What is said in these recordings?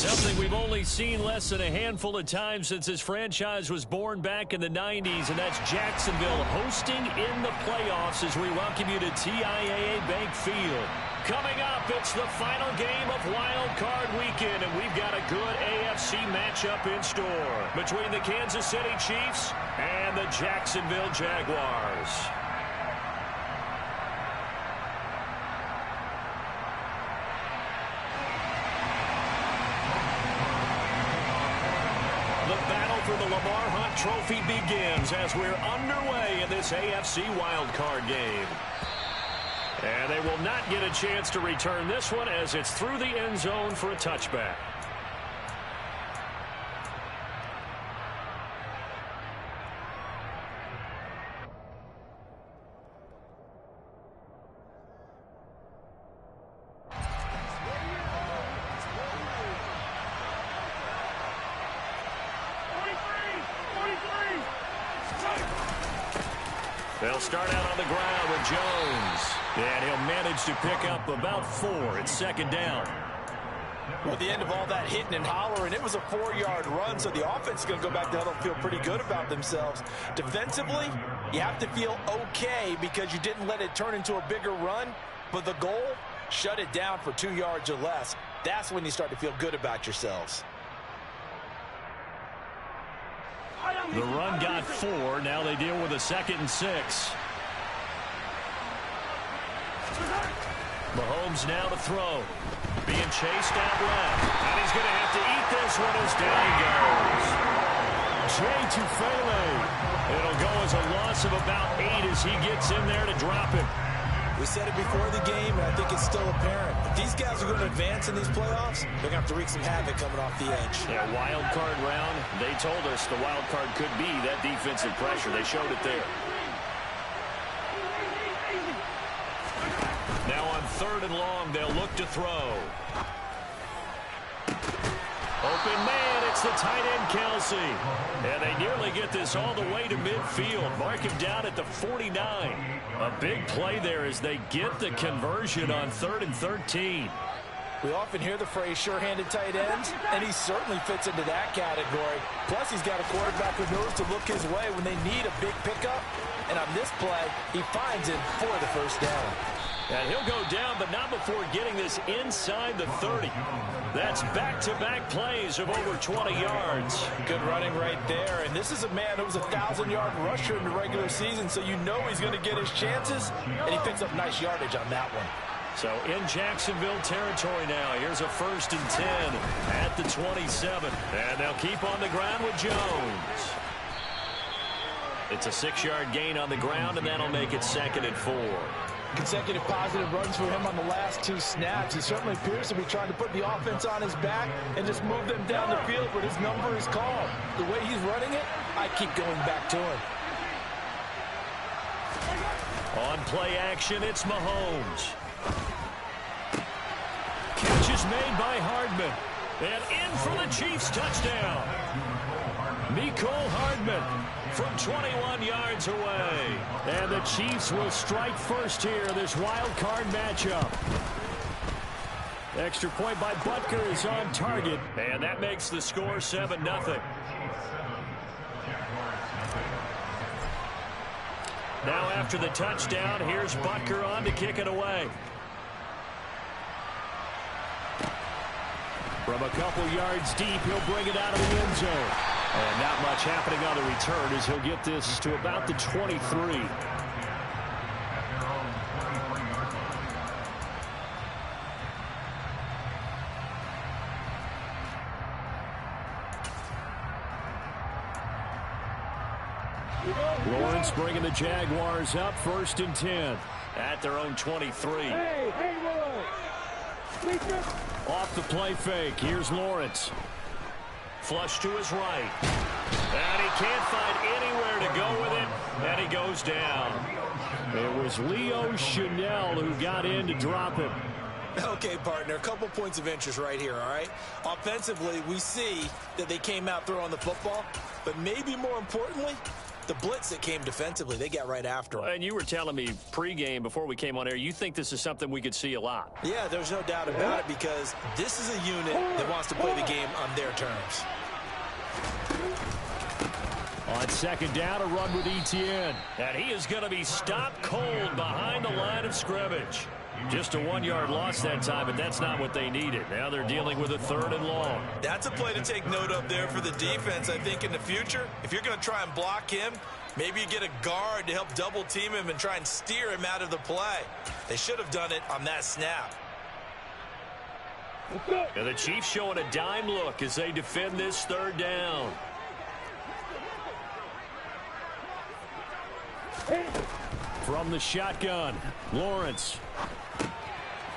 Something we've only seen less than a handful of times since this franchise was born back in the 90s, and that's Jacksonville hosting in the playoffs as we welcome you to TIAA Bank Field. Coming up, it's the final game of Wild Card Weekend, and we've got a good AFC matchup in store between the Kansas City Chiefs and the Jacksonville Jaguars. The battle for the Lamar Hunt Trophy begins as we're underway in this AFC wildcard game. And they will not get a chance to return this one as it's through the end zone for a touchback. They'll start out on the ground with Jones. And he'll manage to pick up about 4. It's second down. Well, at the end of all that hitting and hollering, it was a 4-yard run, so the offense is going to go back there and feel pretty good about themselves. Defensively, you have to feel okay because you didn't let it turn into a bigger run, but the goal, shut it down for 2 yards or less. That's when you start to feel good about yourselves. The run got 4. Now they deal with a 2nd and 6. Mahomes now to throw. Being chased out left. And he's going to have to eat this one as down he goes. Jay Tufele. It'll go as a loss of about 8 as he gets in there to drop him. We said it before the game, and I think it's still apparent. If these guys are going to advance in these playoffs, they're going to have to wreak some havoc coming off the edge. Yeah, wild card round. They told us the wild card could be that defensive pressure. They showed it there. Now on 3rd and long, they'll look to throw. Open man, it's the tight end, Kelsey. And they nearly get this all the way to midfield. Mark him down at the 49. A big play there as they get the conversion on 3rd and 13. We often hear the phrase sure-handed tight ends, and he certainly fits into that category. Plus, he's got a quarterback who knows to look his way when they need a big pickup. And on this play, he finds it for the first down. And he'll go down, but not before getting this inside the 30. That's back-to-back plays of over 20 yards. Good running right there. And this is a man who was a 1,000-yard rusher in the regular season, so you know he's going to get his chances. And he picks up nice yardage on that one. So in Jacksonville territory now. Here's a 1st and 10 at the 27. And they'll keep on the ground with Jones. It's a 6-yard gain on the ground, and that'll make it 2nd and 4. Consecutive positive runs for him on the last 2 snaps. He certainly appears to be trying to put the offense on his back and just move them down the field when his number is called. The way he's running it, I keep going back to him. On play action, it's Mahomes. Catch is made by Hardman. And in for the Chiefs touchdown. Mecole Hardman from 21 yards away. And the Chiefs will strike first here in this wild card matchup. Extra point by Butker is on target. And that makes the score 7-0. Now after the touchdown, here's Butker on to kick it away. From a couple yards deep, he'll bring it out of the end zone. And not much happening on the return as he'll get this to about the 23. Lawrence bringing the Jaguars up 1st and 10 at their own 23. Off the play fake, here's Lawrence. Flush to his right. And he can't find anywhere to go with it, and he goes down. It was Leo Chanel who got in to drop him. Okay, partner, a couple points of interest right here, all right? Offensively, we see that they came out throwing the football, but maybe more importantly, the the blitz that came defensively, they got right after him. And you were telling me pregame before we came on air, you think this is something we could see a lot. Yeah, there's no doubt about it because this is a unit that wants to play the game on their terms. On second down, a run with Etienne. And he is going to be stopped cold behind the line of scrimmage. Just a 1-yard loss that time, but that's not what they needed. Now they're dealing with a 3rd and long. That's a play to take note of there for the defense, I think, in the future. If you're going to try and block him, maybe you get a guard to help double team him and try and steer him out of the play. They should have done it on that snap. And the Chiefs showing a dime look as they defend this 3rd down. From the shotgun, Lawrence.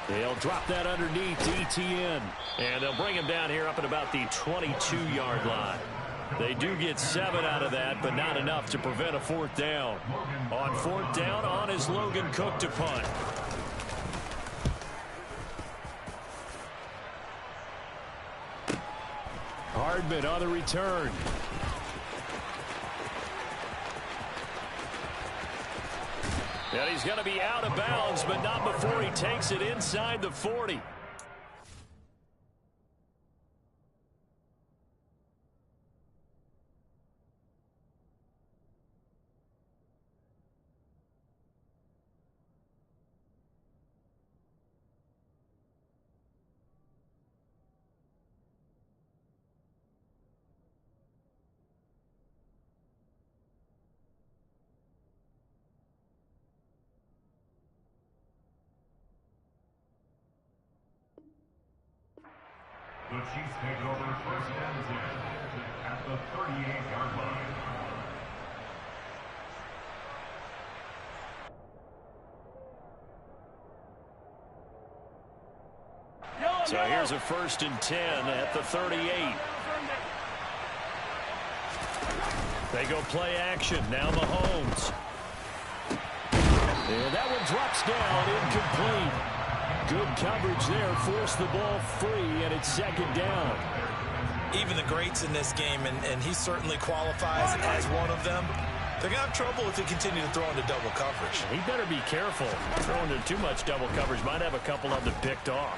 They'll drop that underneath to Etienne. And they'll bring him down here up at about the 22-yard line. They do get 7 out of that, but not enough to prevent a 4th down. On 4th down, on is Logan Cook to punt. Hardman on the return. And he's going to be out of bounds, but not before he takes it inside the 40. The Chiefs take over 1st and 10 at the 38-yard line. So here's a 1st and 10 at the 38. They go play action. Now Mahomes. And that one drops down, incomplete. Good coverage there, forced the ball free, and it's 2nd down. Even the greats in this game, and he certainly qualifies as one of them, they're going to have trouble if they continue to throw into double coverage. He better be careful. Throwing into too much double coverage might have a couple of them picked off.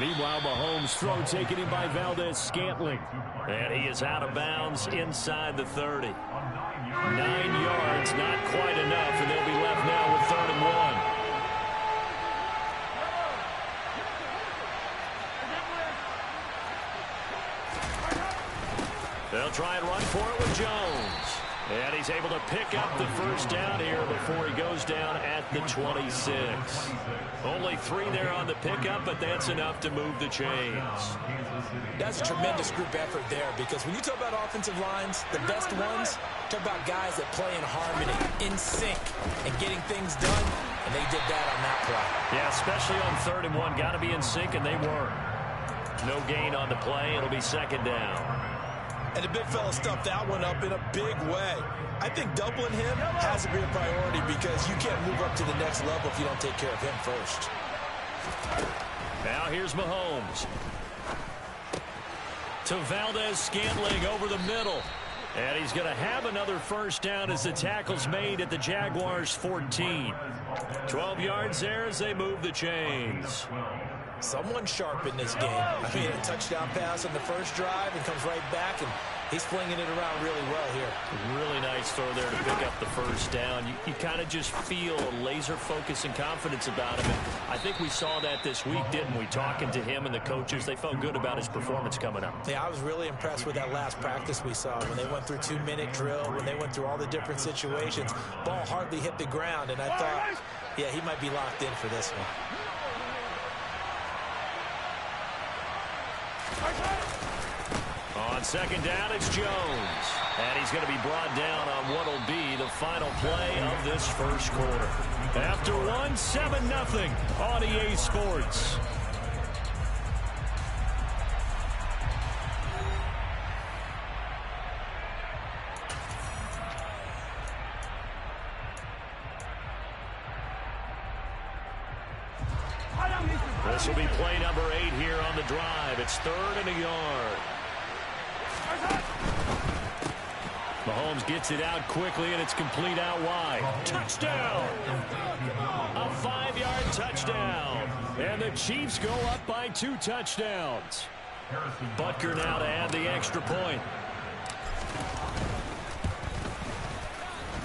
Meanwhile, Mahomes' throw taken in by Valdez-Scantling. And he is out of bounds inside the 30. 9 yards, not quite enough, and they'll be left now with 3rd and 1. They'll try and run for it with Jones. And he's able to pick up the 1st down here before he goes down at the 26. Only 3 there on the pickup, but that's enough to move the chains. That's a tremendous group effort there because when you talk about offensive lines, the best ones, talk about guys that play in harmony, in sync, and getting things done, and they did that on that play. Yeah, especially on 3rd and 1. Got to be in sync, and they were. No gain on the play. It'll be 2nd down. And the big fella stuffed that one up in a big way. I think doubling him has to be a priority because you can't move up to the next level if you don't take care of him first. Now here's Mahomes. To Valdez-Scantling over the middle. And he's going to have another 1st down as the tackle's made at the Jaguars' 14. 12 yards there as they move the chains. Someone sharp in this game. I mean, a touchdown pass on the first drive and comes right back, and he's flinging it around really well here. Really nice throw there to pick up the 1st down. You kind of just feel a laser focus and confidence about him. And I think we saw that this week, didn't we? Talking to him and the coaches, they felt good about his performance coming up. Yeah, I was really impressed with that last practice we saw when they went through 2-minute drill, when they went through all the different situations. Ball hardly hit the ground, and I thought, yeah, he might be locked in for this one. On 2nd down, it's Jones. And he's going to be brought down on what will be the final play of this 1st quarter. After 1, 7-0 on EA Sports. This will be play number 8 here on the drive. It's 3rd and a yard. Mahomes gets it out quickly, and it's complete out wide. Touchdown! A 5-yard touchdown. And the Chiefs go up by 2 touchdowns. Butker now to add the extra point.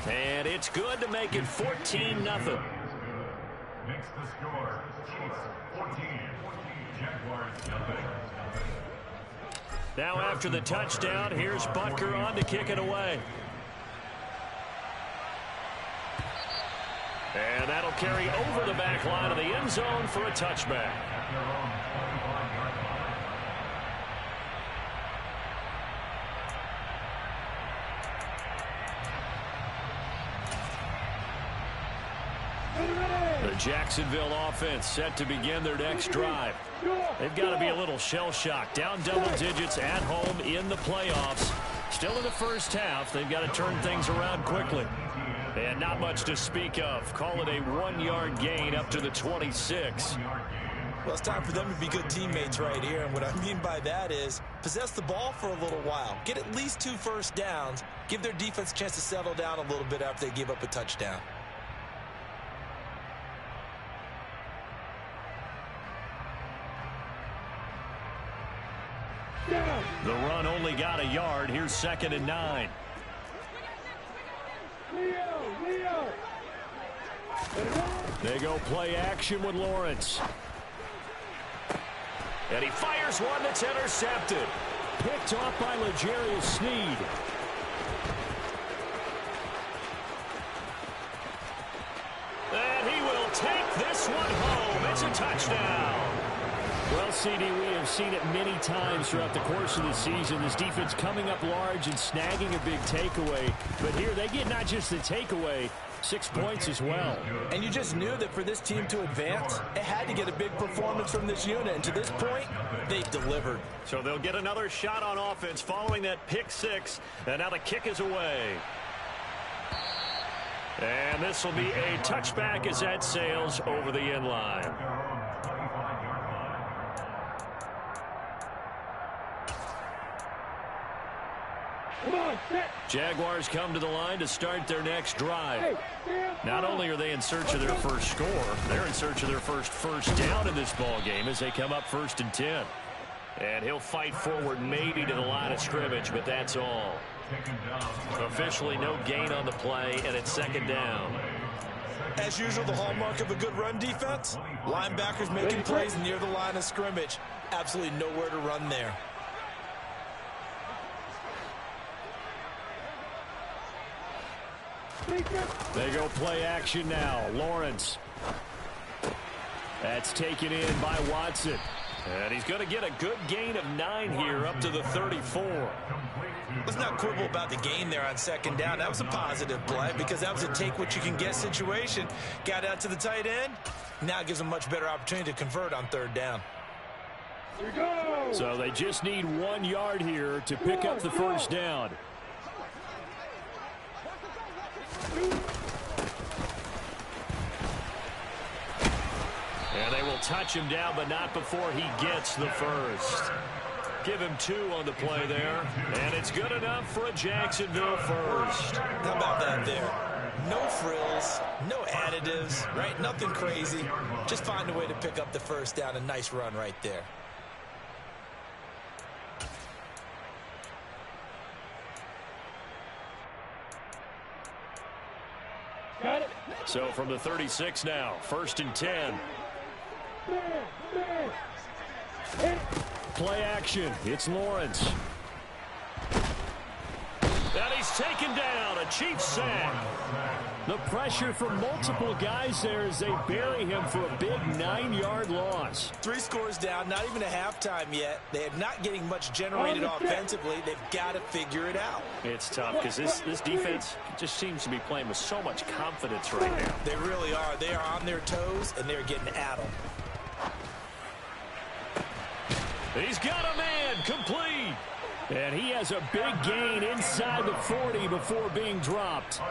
And it's good to make it 14-0. Makes the score. Chiefs 14. Jaguars nothing. Now after the touchdown, here's Butker on to kick it away. And that'll carry over the back line of the end zone for a touchback. The Jacksonville offense set to begin their next drive. They've got to be a little shell-shocked. Down double digits at home in the playoffs. Still in the first half. They've got to turn things around quickly. And not much to speak of. Call it a 1-yard gain up to the 26. Well, it's time for them to be good teammates right here. And what I mean by that is possess the ball for a little while. Get at least 2 first downs. Give their defense a chance to settle down a little bit after they give up a touchdown. The run only got a yard. Here's 2nd and 9. They go play action with Lawrence. And he fires one that's intercepted. Picked off by L'Jarius Sneed. And he will take this one home. It's a touchdown. Well, CD, we have seen it many times throughout the course of the season. This defense coming up large and snagging a big takeaway. But here they get not just the takeaway, 6 points as well. And you just knew that for this team to advance, it had to get a big performance from this unit. And to this point, they've delivered. So they'll get another shot on offense following that pick 6. And now the kick is away. And this will be a touchback as that sails over the end line. Jaguars come to the line to start their next drive. Not only are they in search of their first score, they're in search of their first down in this ball game as they come up 1st and 10. And he'll fight forward maybe to the line of scrimmage, but that's all. Officially no gain on the play, and it's 2nd down. As usual, the hallmark of a good run defense, linebackers making plays near the line of scrimmage. Absolutely nowhere to run there. They go play action now. Lawrence. That's taken in by Watson. And he's going to get a good gain of 9 here up to the 34. Let's not quibble about the gain there on 2nd down. That was a positive play because that was a take-what-you-can-get situation. Got out to the tight end. Now it gives them a much better opportunity to convert on 3rd down. So they just need 1 yard here to pick up the first down. And they will touch him down, but not before he gets the first. Give him 2 on the play there, and it's good enough for a Jacksonville first. How about that there? No frills, no additives, right? Nothing crazy. Just find a way to pick up the first down. A nice run right there. So from the 36 now, 1st and 10. Play action. It's Lawrence. And he's taken down. A Chiefs sack. The pressure from multiple guys there as they bury him for a big 9-yard loss. 3 scores down, not even a halftime yet. They are not getting much generated offensively. They've got to figure it out. It's tough because this defense just seems to be playing with so much confidence right now. They really are. They are on their toes, and they're getting at them. He's got a man complete. And he has a big gain inside the 40 before being dropped.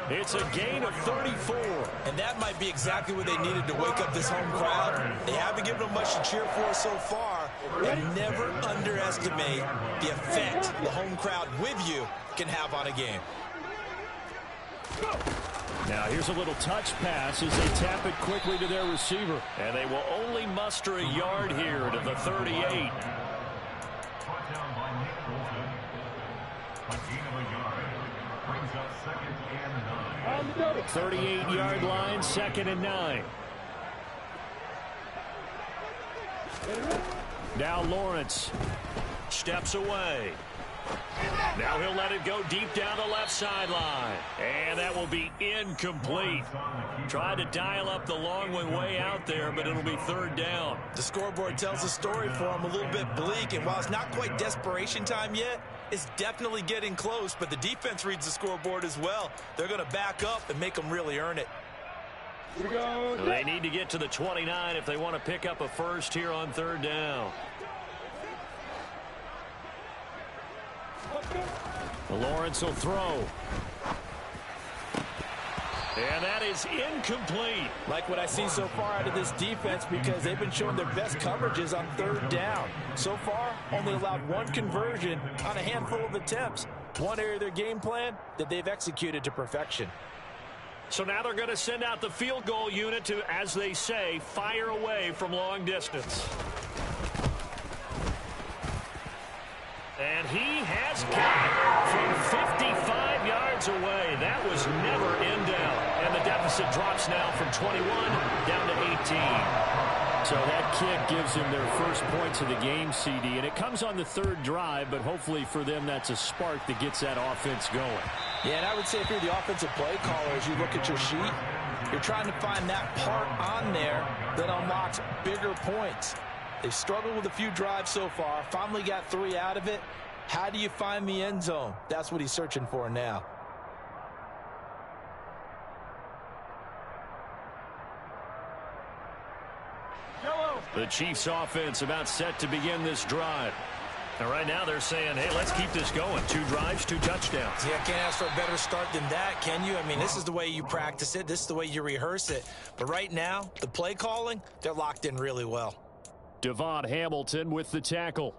It's a gain of 34. And that might be exactly what they needed to wake up this home crowd. They haven't given them much to cheer for so far, And never underestimate the effect the home crowd with you can have on a game. Now here's a little touch pass as they tap it quickly to their receiver. And they will only muster a yard here to the 38. Brought down by Nick Bolton. A gain of a yard. Brings up 2nd and 9. 38-yard line, 2nd and 9. Now Lawrence steps away. Now he'll let it go deep down the left sideline. And that will be incomplete. Tried to dial up the long one way out there, but it'll be 3rd down. The scoreboard tells a story for him, a little bit bleak, and while it's not quite desperation time yet, it's definitely getting close, but the defense reads the scoreboard as well. They're going to back up and make them really earn it. They need to get to the 29 if they want to pick up a first here on 3rd down. Lawrence will throw. And that is incomplete. Like what I see so far out of this defense because they've been showing their best coverages on 3rd down. So far, only allowed 1 conversion on a handful of attempts. One area of their game plan that they've executed to perfection. So now they're going to send out the field goal unit to, as they say, fire away from long distance. And he has got it from 55 yards away. That was never in doubt. And the deficit drops now from 21 down to 18. So that kick gives them their first points of the game, CD. And it comes on the 3rd drive, but hopefully for them that's a spark that gets that offense going. Yeah, and I would say if you're the offensive play caller, as you look at your sheet, you're trying to find that part on there that unlocks bigger points. They've struggled with a few drives so far, finally got 3 out of it. How do you find the end zone? That's what he's searching for now. The Chiefs offense about set to begin this drive. And right now they're saying, hey, let's keep this going. 2 drives, 2 touchdowns. Yeah, can't ask for a better start than that, can you? I mean, this is the way you practice it. This is the way you rehearse it. But right now, the play calling, they're locked in really well. Devon Hamilton with the tackle.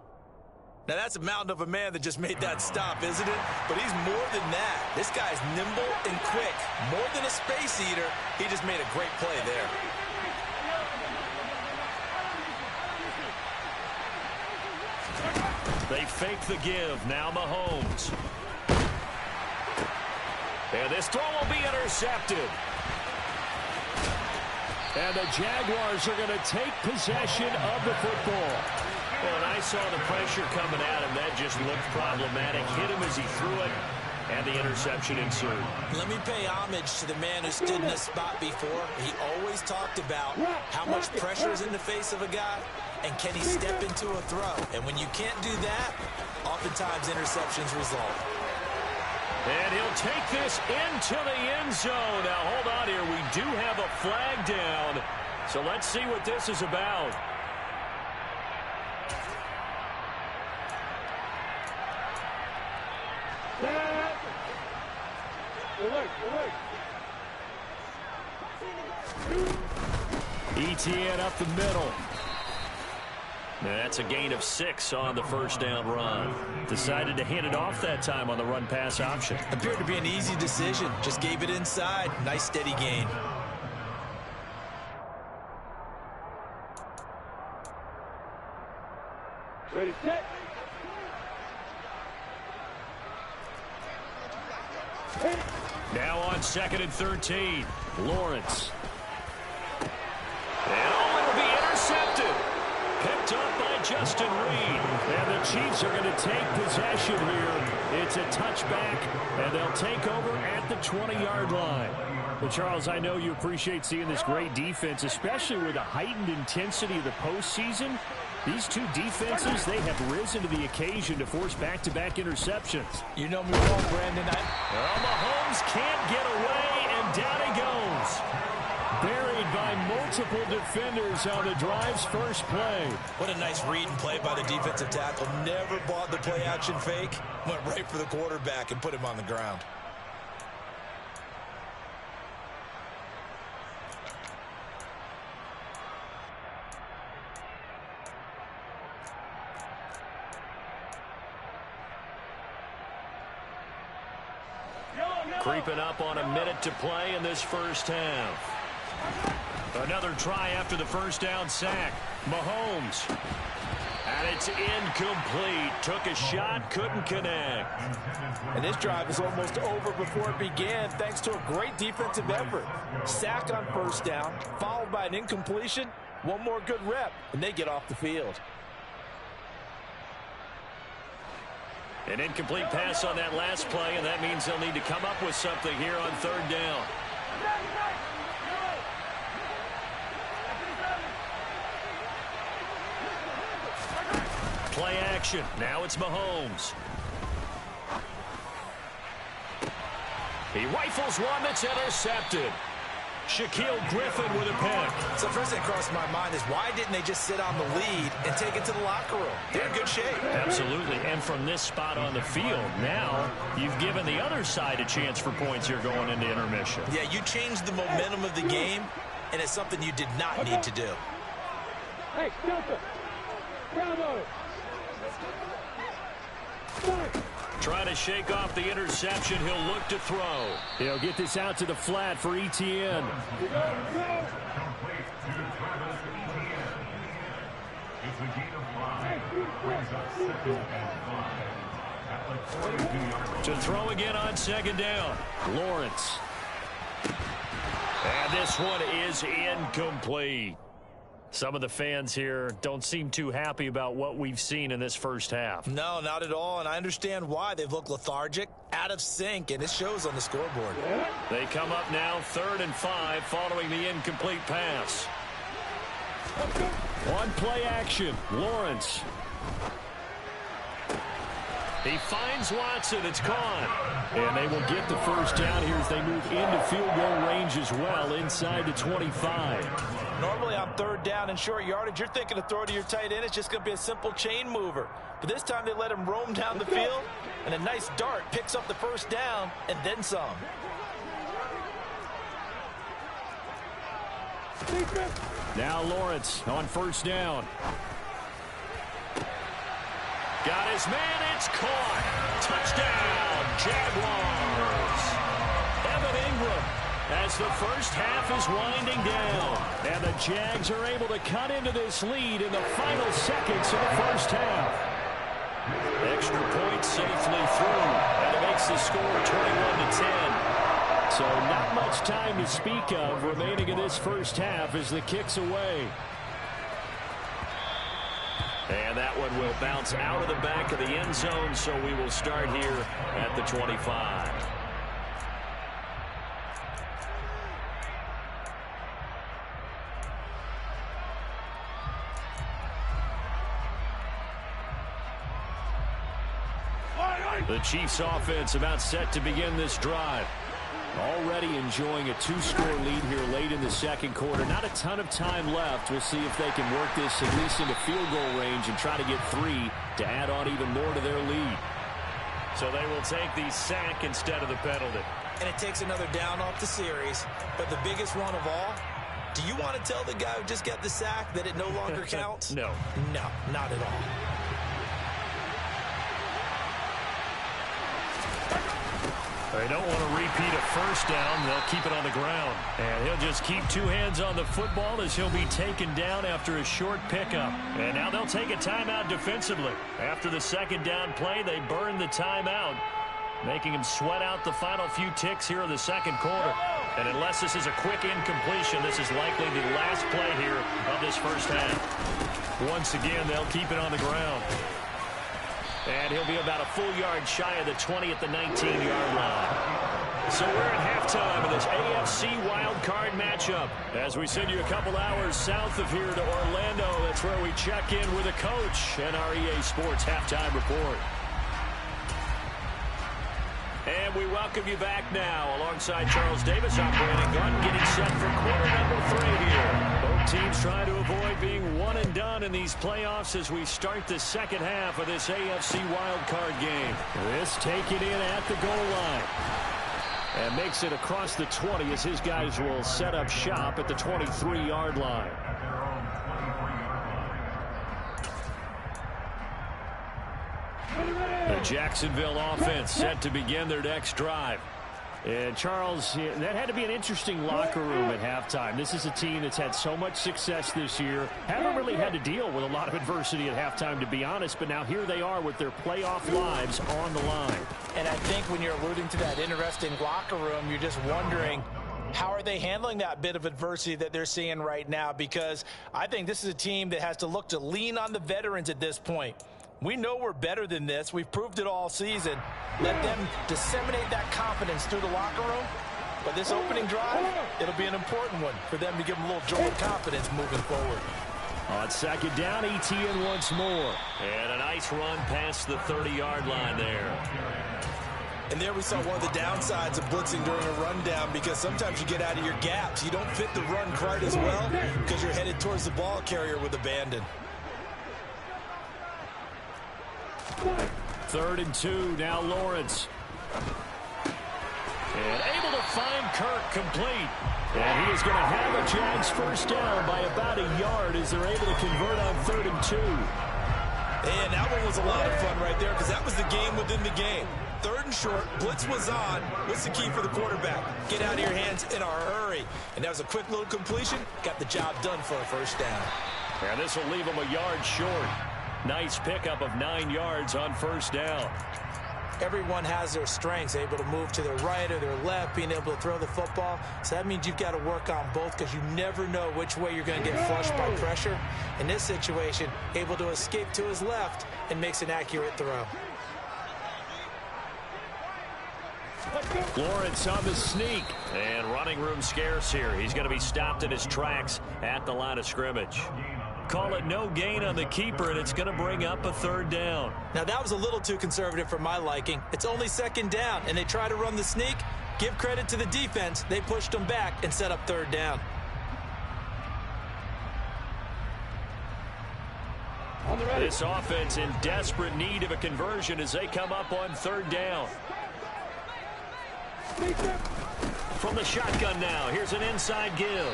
Now, that's a mountain of a man that just made that stop, isn't it? But he's more than that. This guy's nimble and quick. More than a space eater, he just made a great play there. They fake the give. Now Mahomes. And this throw will be intercepted. And the Jaguars are going to take possession of the football. Well, and I saw the pressure coming at him. That just looked problematic. Hit him as he threw it, and the interception ensued. Let me pay homage to the man who stood in this spot before. He always talked about how much pressure is in the face of a guy, and can he step into a throw? And when you can't do that, oftentimes interceptions result. And he'll take this into the end zone. Now, hold on here. We do have a flag down. So let's see what this is about. ETN up the middle. That's a gain of 6 on the first down run. Decided to hand it off that time on the run-pass option. Appeared to be an easy decision. Just gave it inside. Nice, steady gain. Ready, set. Now on 2nd and 13. Lawrence. And it'll be intercepted. Picked up by Justin Reed. And the Chiefs are going to take possession here. It's a touchback, and they'll take over at the 20-yard line. Well, Charles, I know you appreciate seeing this great defense, especially with the heightened intensity of the postseason. These two defenses, they have risen to the occasion to force back-to-back interceptions. You know me well, Brandon. Well, Mahomes can't get away, and down he goes. Buried by multiple defenders on the drive's first play. What a nice read and play by the defensive tackle. Never bought the play-action fake. Went right for the quarterback and put him on the ground. Creeping up on a minute to play in this first half. Another try after the first down sack. Mahomes. And it's incomplete. Took a shot, couldn't connect. And this drive is almost over before it began thanks to a great defensive effort. Sack on first down, followed by an incompletion. One more good rep, and they get off the field. An incomplete pass on that last play, and that means they'll need to come up with something here on third down. Play action. Now it's Mahomes. He rifles one that's intercepted. Shaquille Griffin with a pick. So first thing that crossed my mind is why didn't they just sit on the lead and take it to the locker room? They're in good shape. Absolutely. And from this spot on the field, now you've given the other side a chance for points here going into intermission. Yeah, you changed the momentum of the game, and it's something you did not need to do. Hey, Delta. Bravo. Trying to shake off the interception. He'll look to throw. He'll get this out to the flat for Etienne. To throw again on second down. Lawrence. And this one is incomplete. Some of the fans here don't seem too happy about what we've seen in this first half. No, not at all, and I understand why. They've looked lethargic, out of sync, and it shows on the scoreboard. They come up now 3rd and 5 following the incomplete pass. On play action, Lawrence. He finds Watson. It's caught. And they will get the first down here as they move into field goal range as well inside the 25. Normally on third down and short yardage, you're thinking to throw to your tight end. It's just going to be a simple chain mover. But this time they let him roam down the field, and a nice dart picks up the first down and then some. Now Lawrence on first down. Got his man, it's caught. Touchdown, Jaguars. Evan Ingram as the first half is winding down. And the Jags are able to cut into this lead in the final seconds of the first half. Extra point safely through, and it makes the score 21-10. So not much time to speak of remaining in this first half as the kick's away. And that one will bounce out of the back of the end zone, so we will start here at the 25. The Chiefs offense about set to begin this drive. Already enjoying a 2-score lead here late in the second quarter. Not a ton of time left. We'll see if they can work this at least into field goal range and try to get 3 to add on even more to their lead. So they will take the sack instead of the penalty. And it takes another down off the series. But the biggest one of all, do you want to tell the guy who just got the sack that it no longer counts? No. No, not at all. They don't want to repeat a first down. They'll keep it on the ground. And he'll just keep 2 hands on the football as he'll be taken down after a short pickup. And now they'll take a timeout defensively. After the second down play, they burn the timeout, making him sweat out the final few ticks here in the second quarter. And unless this is a quick incompletion, this is likely the last play here of this first half. Once again, they'll keep it on the ground. And he'll be about a full yard shy of the 20 at the 19-yard line. So we're at halftime of this AFC wildcard matchup. As we send you a couple hours south of here to Orlando, that's where we check in with the coach and our EA Sports halftime report. And we welcome you back now alongside Charles Davis operating gun, getting set for quarter number 3 here. Both teams trying to avoid being one and done in these playoffs as we start the second half of this AFC wildcard game. This taken in at the goal line. And makes it across the 20 as his guys will set up shop at the 23-yard line. The Jacksonville offense set to begin their next drive. And, Charles, that had to be an interesting locker room at halftime. This is a team that's had so much success this year. Haven't really had to deal with a lot of adversity at halftime, to be honest. But now here they are with their playoff lives on the line. And I think when you're alluding to that interesting locker room, you're just wondering, how are they handling that bit of adversity that they're seeing right now? Because I think this is a team that has to look to lean on the veterans at this point. We know we're better than this. We've proved it all season. Let them disseminate that confidence through the locker room. But this opening drive, it'll be an important one for them to give them a little jolt of confidence moving forward. On second down, ETN once more. And a nice run past the 30-yard line there. And there we saw one of the downsides of blitzing during a rundown, because sometimes you get out of your gaps. You don't fit the run quite as well because you're headed towards the ball carrier with abandon. 3rd and 2, now Lawrence. And able to find Kirk complete. And he is going to have a Jags first down by about a yard as they're able to convert on 3rd and 2. And that one was a lot of fun right there, because that was the game within the game. 3rd and short, blitz was on. What's the key for the quarterback? Get out of your hands in a hurry. And that was a quick little completion. Got the job done for a first down. And this will leave him a yard short. Nice pickup of 9 yards on first down. Everyone has their strengths, able to move to their right or their left, being able to throw the football. So that means you've got to work on both, because you never know which way you're going to get flushed by pressure. In this situation, able to escape to his left and makes an accurate throw. Lawrence on the sneak, and running room scarce here. He's going to be stopped in his tracks at the line of scrimmage. Call it no gain on the keeper, and it's going to bring up a 3rd down. Now, that was a little too conservative for my liking. It's only 2nd down, and they try to run the sneak. Give credit to the defense. They pushed them back and set up 3rd down. This offense in desperate need of a conversion as they come up on 3rd down. From the shotgun now, here's an inside give.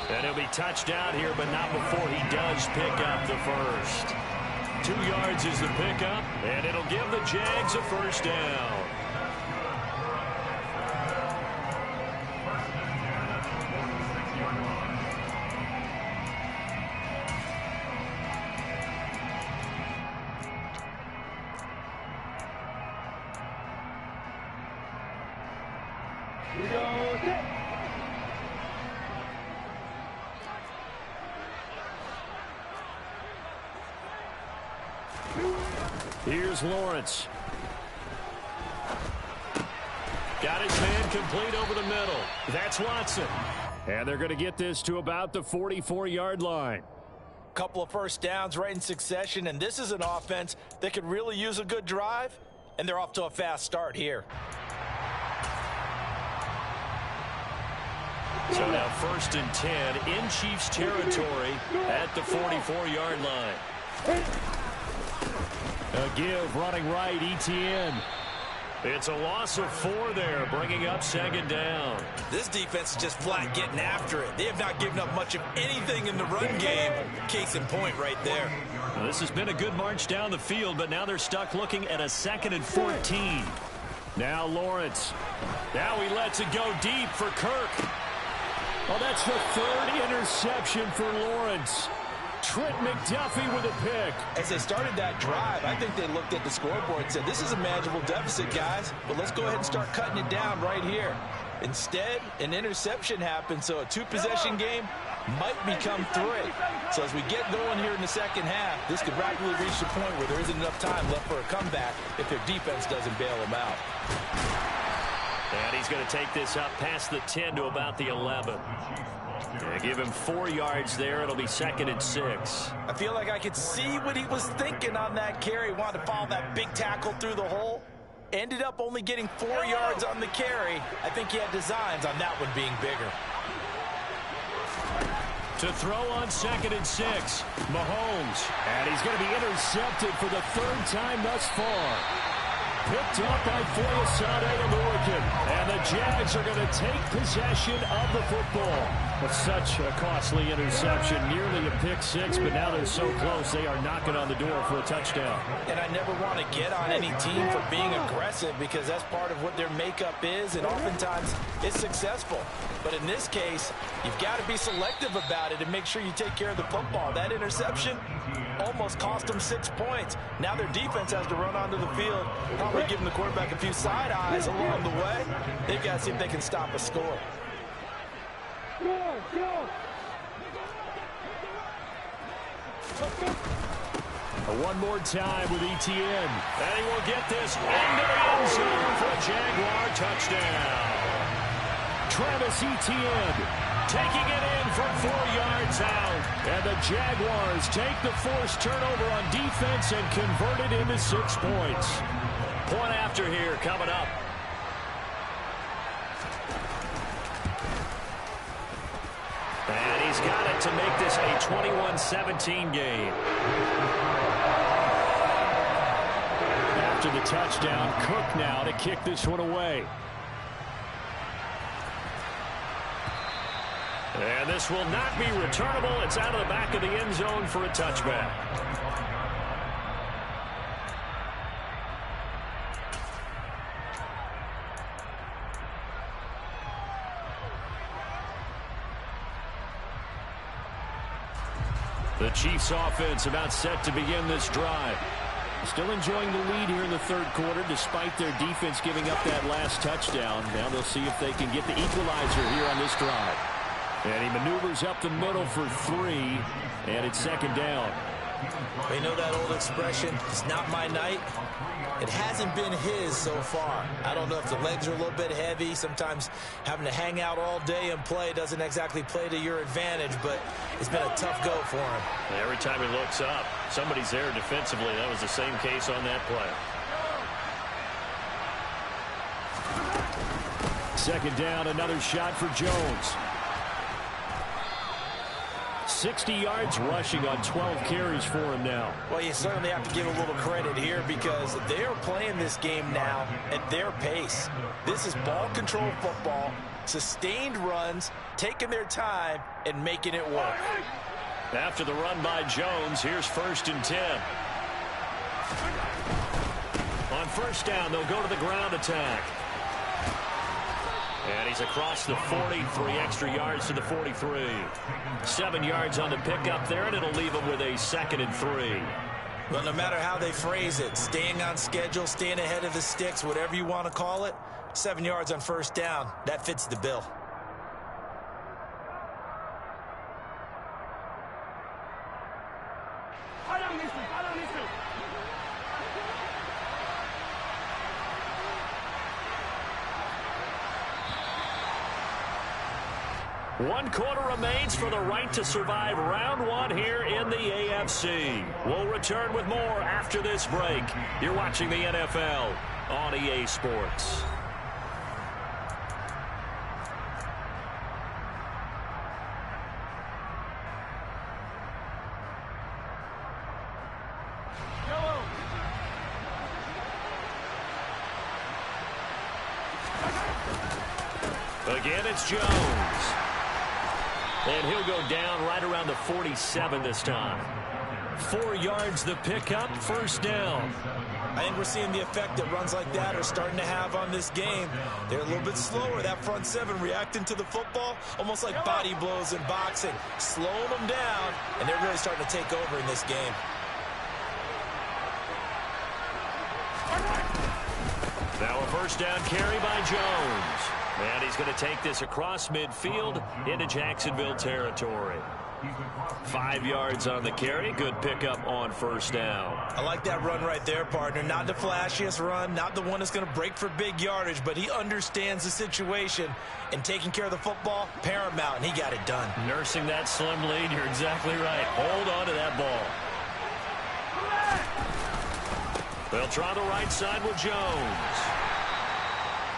And he'll be touched down here, but not before he does pick up the first. 2 yards is the pickup, and it'll give the Jags a first down. Here's Lawrence. Got his man complete over the middle. That's Watson. And they're going to get this to about the 44-yard line. Couple of first downs right in succession, and this is an offense that could really use a good drive, and they're off to a fast start here. So now 1st and 10 in Chiefs territory at the 44-yard line. A give running right, ETN. It's a loss of 4 there, bringing up 2nd down. This defense is just flat getting after it. They have not given up much of anything in the run game. Case in point right there. Well, this has been a good march down the field, but now they're stuck looking at a 2nd and 14. Now Lawrence. Now he lets it go deep for Kirk. Oh, that's the 3rd interception for Lawrence. Trent McDuffie with a pick. As they started that drive, I think they looked at the scoreboard and said, this is a manageable deficit, guys, but let's go ahead and start cutting it down right here. Instead, an interception happened, so a 2-possession game might become 3. So as we get going here in the second half, this could rapidly reach the point where there isn't enough time left for a comeback if their defense doesn't bail them out. And he's going to take this up past the 10 to about the 11. They give him 4 yards there. It'll be 2nd and 6. I feel like I could see what he was thinking on that carry. Wanted to follow that big tackle through the hole. Ended up only getting 4 yards on the carry. I think he had designs on that one being bigger. To throw on 2nd and 6, Mahomes. And he's going to be intercepted for the 3rd time thus far. picked up by Foyesade Oluwakin. And the Jags are going to take possession of the football. But such a costly interception, nearly a pick six, but now they're so close they are knocking on the door for a touchdown. And I never want to get on any team for being aggressive because that's part of what their makeup is, and oftentimes it's successful. But in this case, you've got to be selective about it and make sure you take care of the football. That interception almost cost them 6 points. Now their defense has to run onto the field, probably giving the quarterback a few side eyes along the way. They've got to see if they can stop a score. One more time with Etienne. And he will get this into the end zone for a Jaguar touchdown. Travis Etienne taking it in from 4 yards out. And the Jaguars take the forced turnover on defense and convert it into 6 points. Point after here coming up. And he's got it to make this a 21-17 game. After the touchdown, Cook now to kick this one away. And this will not be returnable. It's out of the back of the end zone for a touchback. The Chiefs offense about set to begin this drive. Still enjoying the lead here in the third quarter despite their defense giving up that last touchdown. Now they'll see if they can get the equalizer here on this drive. And he maneuvers up the middle for 3, and it's second down. You know that old expression, it's not my night? It hasn't been his so far. I don't know if the legs are a little bit heavy. Sometimes having to hang out all day and play doesn't exactly play to your advantage, but it's been a tough go for him. And every time he looks up, somebody's there defensively. That was the same case on that play. Second down, another shot for Jones. 60 yards rushing on 12 carries for him now. Well, you certainly have to give a little credit here because they're playing this game now at their pace. This is ball control football, sustained runs, taking their time, and making it work. After the run by Jones, here's 1st and 10. On first down, they'll go to the ground attack. And he's across the 40, 3 extra yards to the 43. 7 yards on the pickup there, and it'll leave him with a 2nd and 3. Well, no matter how they phrase it, staying on schedule, staying ahead of the sticks, whatever you want to call it, 7 yards on first down, that fits the bill. One quarter remains for the right to survive round 1 here in the AFC. We'll return with more after this break. You're watching the NFL on EA Sports. Again, it's Jones. And he'll go down right around the 47 this time. 4 yards the pickup, first down. I think we're seeing the effect that runs like that are starting to have on this game. They're a little bit slower, that front 7 reacting to the football, almost like body blows in boxing, slowing them down, and they're really starting to take over in this game. Now a first down carry by Jones. And he's going to take this across midfield into Jacksonville territory. 5 yards on the carry. Good pickup on first down. I like that run right there, partner. Not the flashiest run, not the one that's going to break for big yardage, but he understands the situation, and taking care of the football, paramount, and he got it done. Nursing that slim lead, you're exactly right. Hold on to that ball. They'll try the right side with Jones.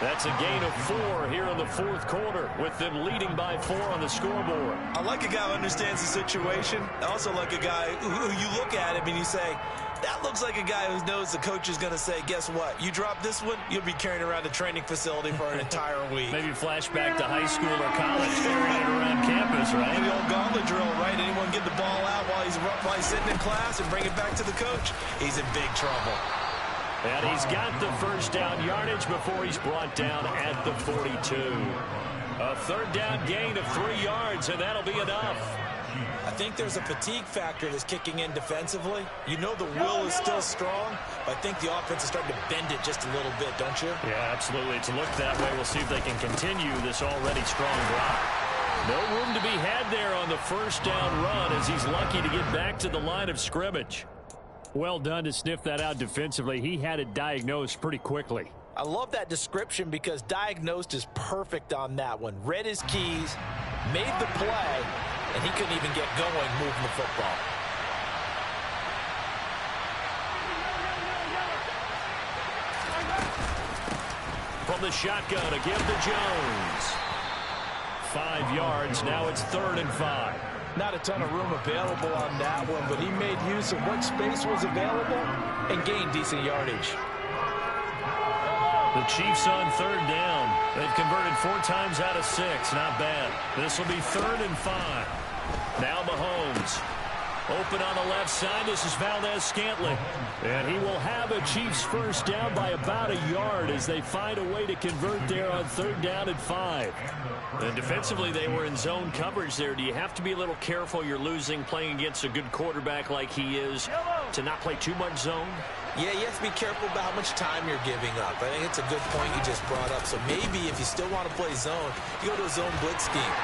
That's a gain of 4 here in the fourth quarter, with them leading by 4 on the scoreboard. I like a guy who understands the situation. I also like a guy who you look at him and you say, That looks like a guy who knows the coach is going to say, guess what? You drop this one, you'll be carrying around the training facility for an entire week. Maybe flashback to high school or college, carrying it around campus, right? Maybe old gauntlet drill, right? Anyone get the ball out while he's sitting in class and bring it back to the coach? He's in big trouble. And he's got the first down yardage before he's brought down at the 42. A third down gain of 3 yards, and that'll be enough. I think there's a fatigue factor that's kicking in defensively. You know the will is still strong, but I think the offense is starting to bend it just a little bit, don't you? Yeah, absolutely. It's looked that way. We'll see if they can continue this already strong drive. No room to be had there on the first down run as he's lucky to get back to the line of scrimmage. Well done to sniff that out defensively. He had it diagnosed pretty quickly. I love that description because diagnosed is perfect on that one. Read his keys, made the play, and he couldn't even get going moving the football. From the shotgun, a give to Jones. 5 yards, now it's 3rd and 5. Not a ton of room available on that one, but he made use of what space was available and gained decent yardage. The Chiefs on 3rd down. They've converted 4 times out of 6. Not bad. This will be 3rd and 5. Now Mahomes. Open on the left side. This is Valdez-Scantling. And he will have a Chiefs first down by about a yard as they find a way to convert there on 3rd down and 5. And defensively, they were in zone coverage there. Do you have to be a little careful? You're losing playing against a good quarterback like he is to not play too much zone? Yeah, you have to be careful about how much time you're giving up. I think it's a good point you just brought up. So maybe if you still want to play zone, you go to a zone blitz scheme.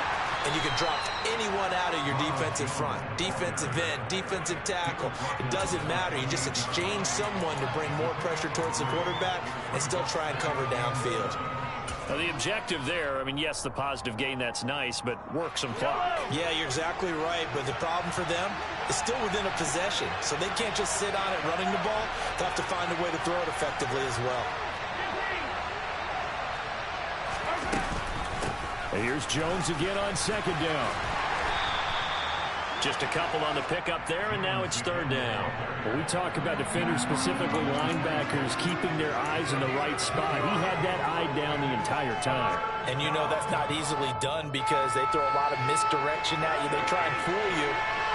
And you can drop anyone out of your defensive front. Defensive end, defensive tackle. It doesn't matter. You just exchange someone to bring more pressure towards the quarterback and still try and cover downfield. Now the objective there, I mean, yes, the positive gain, that's nice, but work some clock. Yeah, you're exactly right. But the problem for them is still within a possession. So they can't just sit on it running the ball. They'll have to find a way to throw it effectively as well. Here's Jones again on 2nd down. Just a couple on the pickup there, and now it's 3rd down. When we talk about defenders, specifically linebackers, keeping their eyes in the right spot, he had that eye down the entire time. And you know that's not easily done because they throw a lot of misdirection at you. They try and fool you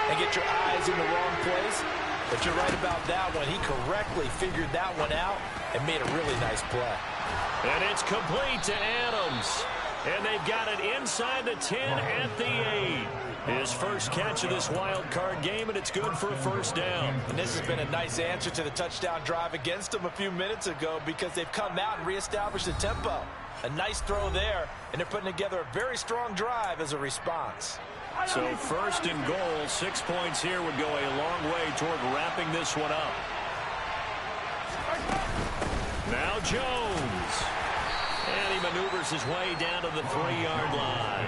and get your eyes in the wrong place. But you're right about that one. He correctly figured that one out and made a really nice play. And it's complete to Adams. And they've got it inside the 10 at the 8. His first catch of this wild card game, and it's good for a first down. And this has been a nice answer to the touchdown drive against them a few minutes ago because they've come out and reestablished the tempo. A nice throw there, and they're putting together a very strong drive as a response. So 1st and goal, 6 points here would go a long way toward wrapping this one up. Now Jones. And he maneuvers his way down to the 3-yard line.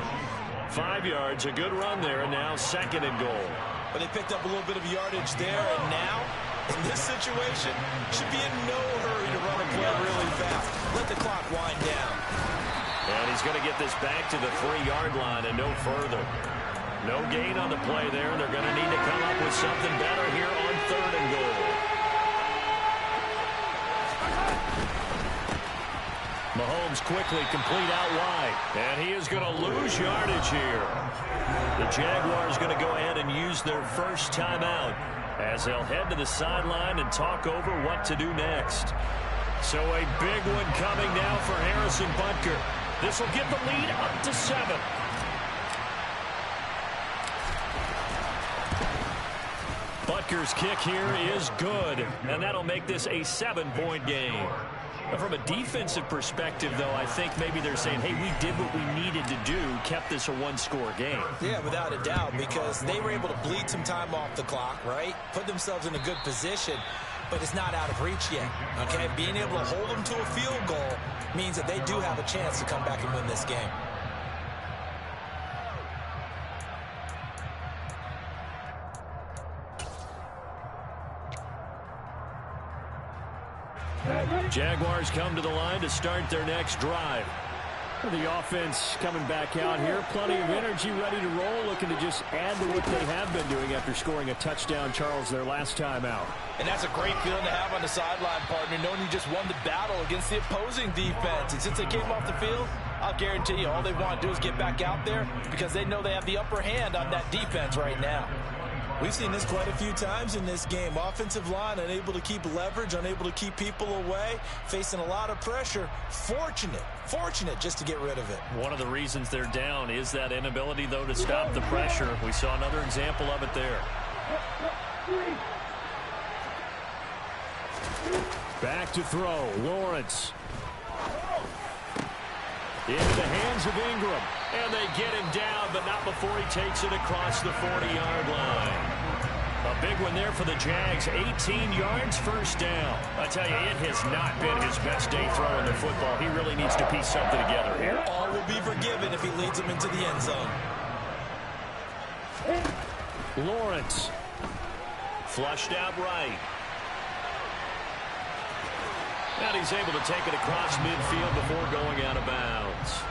5 yards, a good run there, and now 2nd and goal. But they picked up a little bit of yardage there, and now, in this situation, should be in no hurry to run a play really fast. Let the clock wind down. And he's going to get this back to the 3-yard line and no further. No gain on the play there, and they're going to need to come up with something better here on 3rd and goal. Mahomes quickly complete out wide. And he is going to lose yardage here. The Jaguars going to go ahead and use their first timeout as they'll head to the sideline and talk over what to do next. So a big one coming now for Harrison Butker. This will get the lead up to 7. Butker's kick here is good, and that'll make this a 7-point game. From a defensive perspective, though, I think maybe they're saying, hey, we did what we needed to do, kept this a 1-score game. Yeah, without a doubt, because they were able to bleed some time off the clock, right? Put themselves in a good position, but it's not out of reach yet, okay? Being able to hold them to a field goal means that they do have a chance to come back and win this game. Jaguars come to the line to start their next drive. The offense coming back out here. Plenty of energy, ready to roll, looking to just add to what they have been doing after scoring a touchdown, Charles, their last time out. And that's a great feeling to have on the sideline, partner, knowing you just won the battle against the opposing defense. And since they came off the field, I'll guarantee you all they want to do is get back out there because they know they have the upper hand on that defense right now. We've seen this quite a few times in this game. Offensive line unable to keep leverage, unable to keep people away, facing a lot of pressure. Fortunate just to get rid of it. One of the reasons they're down is that inability, though, to stop the pressure. We saw another example of it there. Back to throw. Lawrence. Into the hands of Ingram. And they get him down, but not before he takes it across the 40-yard line. A big one there for the Jags. 18 yards, first down. I tell you, it has not been his best day throwing the football. He really needs to piece something together here. All will be forgiven if he leads them into the end zone. Lawrence. Flushed out right. And he's able to take it across midfield before going out of bounds.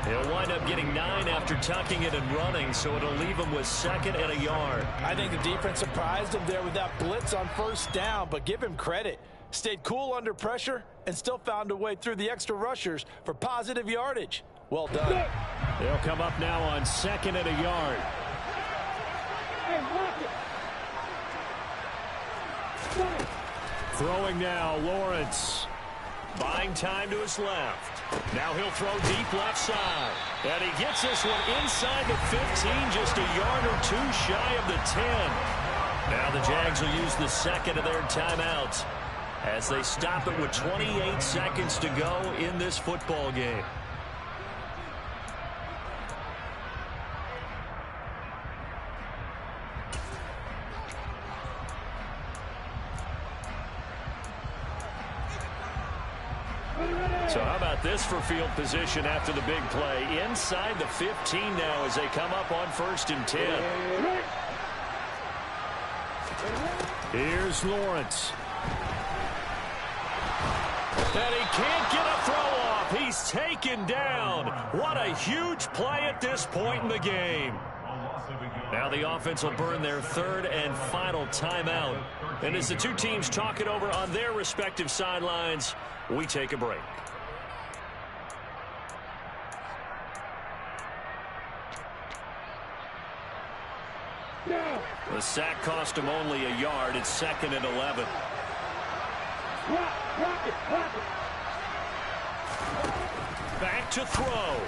He'll wind up getting 9 after tucking it and running, so it'll leave him with 2nd and a yard. I think the defense surprised him there with that blitz on first down, but give him credit. Stayed cool under pressure and still found a way through the extra rushers for positive yardage. Well done. They'll come up now on 2nd and a yard. Throwing now, Lawrence. Buying time to his left. Now he'll throw deep left side. And he gets this one inside the 15, just a yard or two shy of the 10. Now the Jags will use the 2nd of their timeouts as they stop it with 28 seconds to go in this football game. So how about this for field position after the big play? Inside the 15 now as they come up on 1st and 10. Here's Lawrence. And he can't get a throw off. He's taken down. What a huge play at this point in the game. Now the offense will burn their 3rd and final timeout. And as the two teams talk it over on their respective sidelines, we take a break. The sack cost him only a yard. It's 2nd and 11. Back to throw.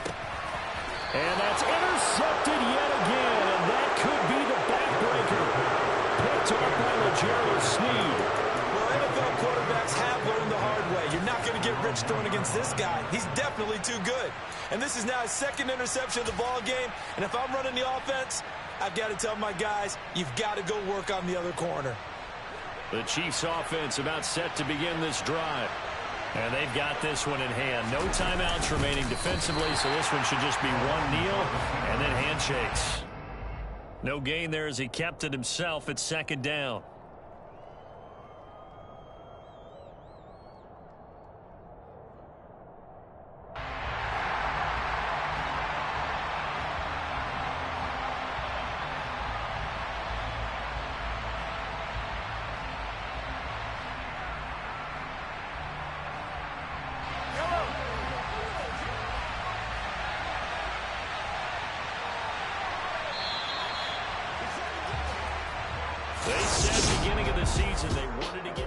And that's intercepted yet again. And that could be the backbreaker. Picked up by L'Jarius Sneed. Well, NFL quarterbacks have learned the hard way. You're not going to get rich throwing against this guy. He's definitely too good. And this is now his 2nd interception of the ball game. And if I'm running the offense, I've got to tell my guys, you've got to go work on the other corner. The Chiefs offense about set to begin this drive. And they've got this one in hand. No timeouts remaining defensively, so this one should just be one kneel and then handshakes. No gain there as he kept it himself at 2nd down. They said at the beginning of the season they wanted to get